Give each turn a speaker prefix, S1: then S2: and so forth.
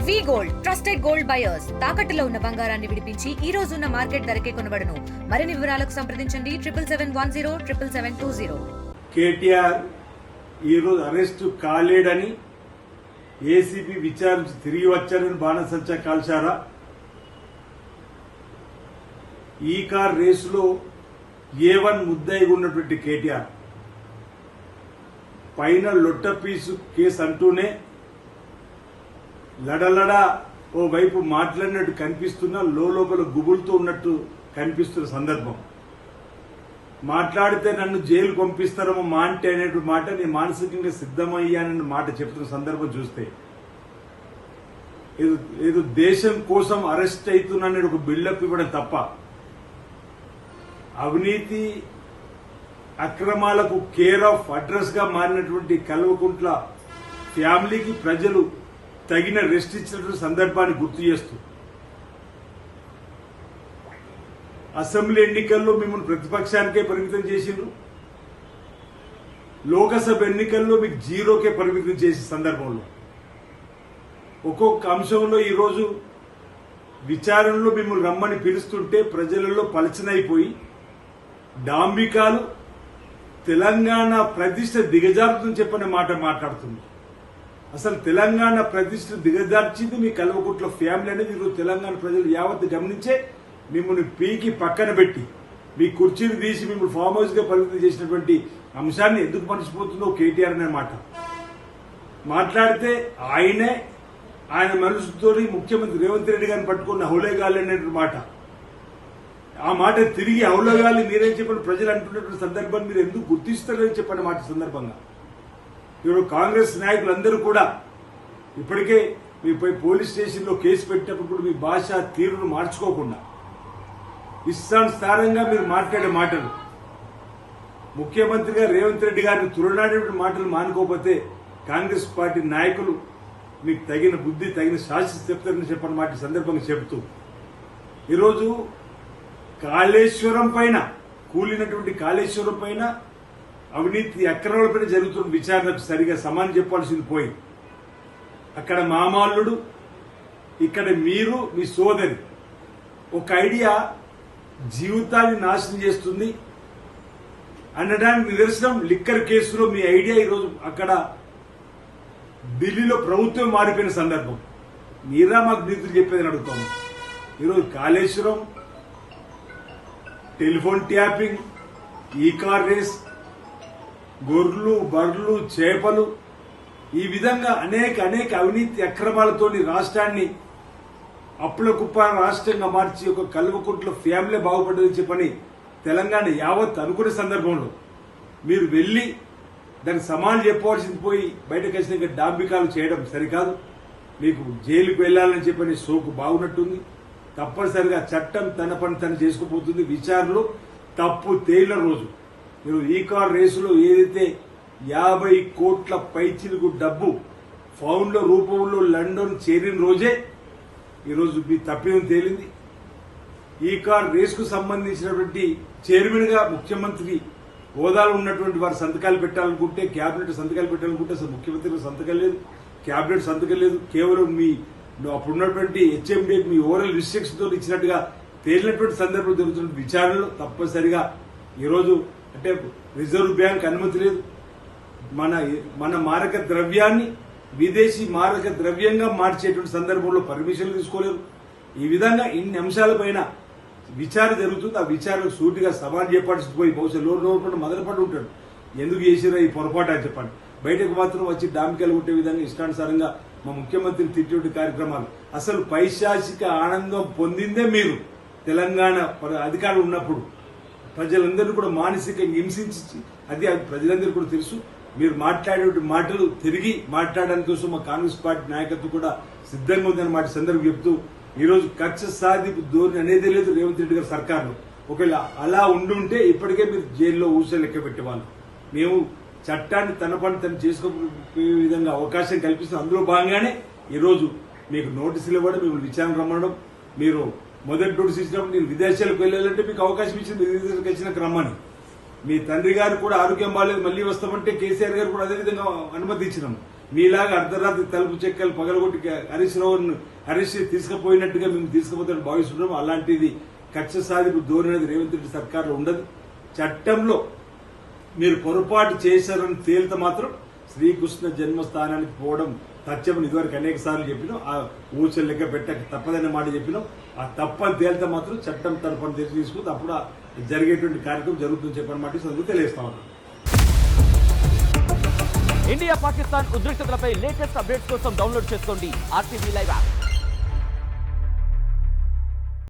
S1: వి gold trusted gold buyers తాకట్టులో ఉన్న బంగారాన్ని విడిపించి ఈ రోజు ఉన్న మార్కెట్ ధరకే కొనబడును. మరిన్ని వివరాలకు సంప్రదించండి 77107720.
S2: కేటీఆర్ ఈరోజు అరెస్టు కాలేడని ఏసీబీ విచారించి తిరిగి వచ్చారని బాణసంచా కాల్చారా? ఈ కార్ రేసులో A1 ముద్దాయిగా ఉన్నటువంటి కేటీఆర్ పైన లొట్ట పీసు కేసు అంటూనే లడలడా ఓ వైపు మాట్లాడినట్టు కనిపిస్తున్నా లోపల గుబులుతూ ఉన్నట్టు కనిపిస్తున్న సందర్భం. మాట్లాడితే నన్ను జైలు పంపిస్తారేమో మా అంటే అనేటువంటి మాట నేను మానసికంగా సిద్ధమయ్యానన్న మాట చెప్తున్న సందర్భం చూస్తే ఏదో దేశం కోసం అరెస్ట్ అవుతున్నానని ఒక బిల్డప్ ఇవ్వడం తప్ప అవినీతి అక్రమాలకు కేర్ ఆఫ్ అడ్రస్ గా మారినటువంటి కల్వకుంట్ల ఫ్యామిలీకి ప్రజలు తగిన రెస్ట్ ఇచ్చినటువంటి సందర్భాన్ని గుర్తు చేస్తూ అసెంబ్లీ ఎన్నికల్లో మిమ్మల్ని ప్రతిపక్షానికే పరిమితం చేసిండ్రు, లోకసభ ఎన్నికల్లో మీకు జీరోకే పరిమితం చేసే సందర్భంలో ఒక్కొక్క అంశంలో ఈరోజు విచారణలో మిమ్మల్ని రమ్మని పిలుస్తుంటే ప్రజలలో పలచనైపోయి డాంబికాలు తెలంగాణ ప్రతిష్ట దిగజారుతుందని చెప్పిన మాట మాట్లాడుతుంది. అసలు తెలంగాణ ప్రతిష్ట దిగజార్చింది మీ కల్వకుంట్ల ఫ్యామిలీ అనేది ఈరోజు తెలంగాణ ప్రజలు యావత్తు గమనించే మిమ్మల్ని పీకి పక్కన పెట్టి మీ కుర్చీని తీసి మిమ్మల్ని ఫామ్ హౌస్ గా పరిమితం చేసినటువంటి అంశాన్ని ఎందుకు మర్చిపోతుందో కేటీఆర్ అనే మాట మాట్లాడితే ఆయన మనసుతో ముఖ్యమంత్రి రేవంత్ రెడ్డి గారిని పట్టుకున్న హౌలేగాలి అనేటువంటి మాట, ఆ మాట తిరిగి హౌలేగాలి మీరేం చెప్పిన ప్రజలు అంటున్నటువంటి సందర్భాన్ని మీరు ఎందుకు గుర్తిస్తారని చెప్పిన మాట సందర్భంగా ఇప్పుడు కాంగ్రెస్ నాయకులందరూ కూడా ఇప్పటికే మీపై పోలీస్ స్టేషన్లో కేసు పెట్టినప్పుడు కూడా మీ భాష తీరును మార్చుకోకుండా ఇష్టానుసారంగా మీరు మాట్లాడే మాటలు ముఖ్యమంత్రిగా రేవంత్ రెడ్డి గారిని తులనాడేటువంటి మాటలు మానుకోకపోతే కాంగ్రెస్ పార్టీ నాయకులు మీకు తగిన బుద్ధి తగిన శాస్త్ర చెప్తారని చెప్పిన మాట సందర్భంగా చెబుతూ ఈరోజు కాళేశ్వరం పైన కూలినటువంటి కాళేశ్వరం పైన అవినీతి అక్రమాలపైన జరుగుతున్న విచారణకు సరిగా సమానం చెప్పాల్సింది పోయి అక్కడ మామాల్లుడు ఇక్కడ మీరు మీ సోదరి ఒక ఐడియా జీవితాన్ని నాశనం చేస్తుంది అనడానికి నిదర్శనం లిక్కర్ కేసులో మీ ఐడియా ఈరోజు అక్కడ ఢిల్లీలో ప్రభుత్వం మారిపోయిన సందర్భం. మీరా మాకు నీతులు చెప్పేదని అడుగుతాము. ఈరోజు కాళేశ్వరం, టెలిఫోన్ ట్యాపింగ్, ఈ కార్ రేస్, గొర్రెలు బర్రెలు చేపలు, ఈ విధంగా అనేక అవినీతి అక్రమాలతోని రాష్ట్రాన్ని అప్పుల కుప్ప రాష్ట్రంగా మార్చి ఒక కల్వకుంట్ల ఫ్యామిలీ బాగుపడ్డదని చెప్పని తెలంగాణ యావత్ అనుకునే సందర్భంలో మీరు వెళ్లి దానికి సమానం చెప్పవలసింది పోయి బయటకు వచ్చిన డాంబికాలు చేయడం సరికాదు. మీకు జైలుకు వెళ్లాలని చెప్పని సోకు బాగున్నట్టుంది. తప్పనిసరిగా చట్టం తన పని తను చేసుకుపోతుంది. విచారణలో తప్పు తేలిన రోజు మీరు ఈ కార్ రేసులో ఏదైతే 50 కోట్ల పైచిలుకు డబ్బు ఫౌండ్ల రూపంలో లండన్ చేరిన రోజే ఈరోజు మీ తప్పిదం తేలింది. ఈ కార్ రేసుకు సంబంధించినటువంటి చైర్మన్ గా ముఖ్యమంత్రి హోదాలో ఉన్నటువంటి వారు సంతకాలు పెట్టాలనుకుంటే, క్యాబినెట్ సంతకాలు పెట్టాలనుకుంటే అసలు ముఖ్యమంత్రి సంతకం లేదు, క్యాబినెట్ సంతకం లేదు. కేవలం మీ అప్పుడున్నటువంటి హెచ్ఎండి మీ ఓరల్ రిస్ట్రిక్షన్ తో ఇచ్చినట్టుగా తేలినటువంటి సందర్భంలో జరుగుతున్న విచారణలో తప్పనిసరిగా ఈరోజు అంటే రిజర్వ్ బ్యాంక్ అనుమతి లేదు, మన మారక ద్రవ్యాన్ని విదేశీ మారక ద్రవ్యంగా మార్చేటువంటి సందర్భంలో పర్మిషన్లు తీసుకోలేదు. ఈ విధంగా ఇన్ని అంశాలపైన విచారణ జరుగుతుంది. ఆ విచారణకు సూటిగా సవాల్ చేపట్టి పోయి బహుశా లోపల మొదలుపడి ఉంటాడు. ఎందుకు చేసిరా ఈ పొరపాటు అని చెప్పండి. బయటకు మాత్రం వచ్చి డామికలు ఉంటే విధంగా ఇష్టానుసారంగా మా ముఖ్యమంత్రిని తిట్టే కార్యక్రమాలు. అసలు పైశాచిక ఆనందం పొందిందే మీరు తెలంగాణ అధికారులు ఉన్నప్పుడు. ప్రజలందరూ కూడా మానసికంగా హింసించి అది ప్రజలందరూ కూడా తెలుసు. మీరు మాట్లాడే మాటలు తిరిగి మాట్లాడడానికి కోసం మా కాంగ్రెస్ పార్టీ నాయకత్వం కూడా సిద్ధంగా ఉందని మాట సందర్భం చెప్తూ ఈరోజు కక్ష సాధింపు ధోరణి అనేది లేదు రేవంత్ రెడ్డి గారి సర్కార్లో. ఒకవేళ అలా ఉండుంటే ఇప్పటికే మీరు జైల్లో ఊస లెక్క పెట్టేవాళ్ళు. మేము చట్టాన్ని తన పని తను చేసుకోే విధంగా అవకాశం కల్పిస్తున్నాం. అందులో భాగంగానే ఈరోజు మీకు నోటీసులు ఇవ్వడం, మిమ్మల్ని విచారణ రమ్మడం, మీరు మొదటి నోటీసు ఇచ్చినప్పుడు నేను విదేశాలకు వెళ్ళాలంటే మీకు అవకాశం ఇచ్చింది విదేశాలకు వచ్చినాక రమ్మని. మీ తండ్రి గారు కూడా ఆరోగ్యం బాగాలేదు మళ్లీ వస్తామంటే కేసీఆర్ గారు కూడా అదేవిధంగా అనుమతి ఇచ్చినాము. మీలాగా అర్ధరాత్రి తలుపు చెక్కలు పగలగొట్టి హరీష్ రావును హరీష్ తీసుకుపోయినట్టుగా మేము తీసుకుపోతామని భావిస్తున్నాం. అలాంటిది కక్ష సాధింపు ధోరణి అనేది రేవంత్ రెడ్డి సర్కారులో ఉండదు. చట్టంలో మీరు పొరపాటు చేశారని తేలితే మాత్రం శ్రీకృష్ణ జన్మస్థానానికి పోవడం తథ్యమని ఇదివరకు అనేక సార్లు చెప్పినాం. ఆ ఊచలు లెక్క పెట్టక తప్పదనే మాట చెప్పినాం. ఆ తప్పని తేలితే మాత్రం చట్టం తరఫున తీసుకుంటే అప్పుడు జరిగేటువంటి కార్యక్రమం జరుగుతుందని చెప్పనమాట చదువు తెలియస్తా ఉన్నాం.
S3: ఇండియా పాకిస్తాన్ ఉద్రిక్తతలపై లేటెస్ట్ అప్డేట్స్ కోసం డౌన్లోడ్ చేసుకోండి RTV లైవ్ యాప్.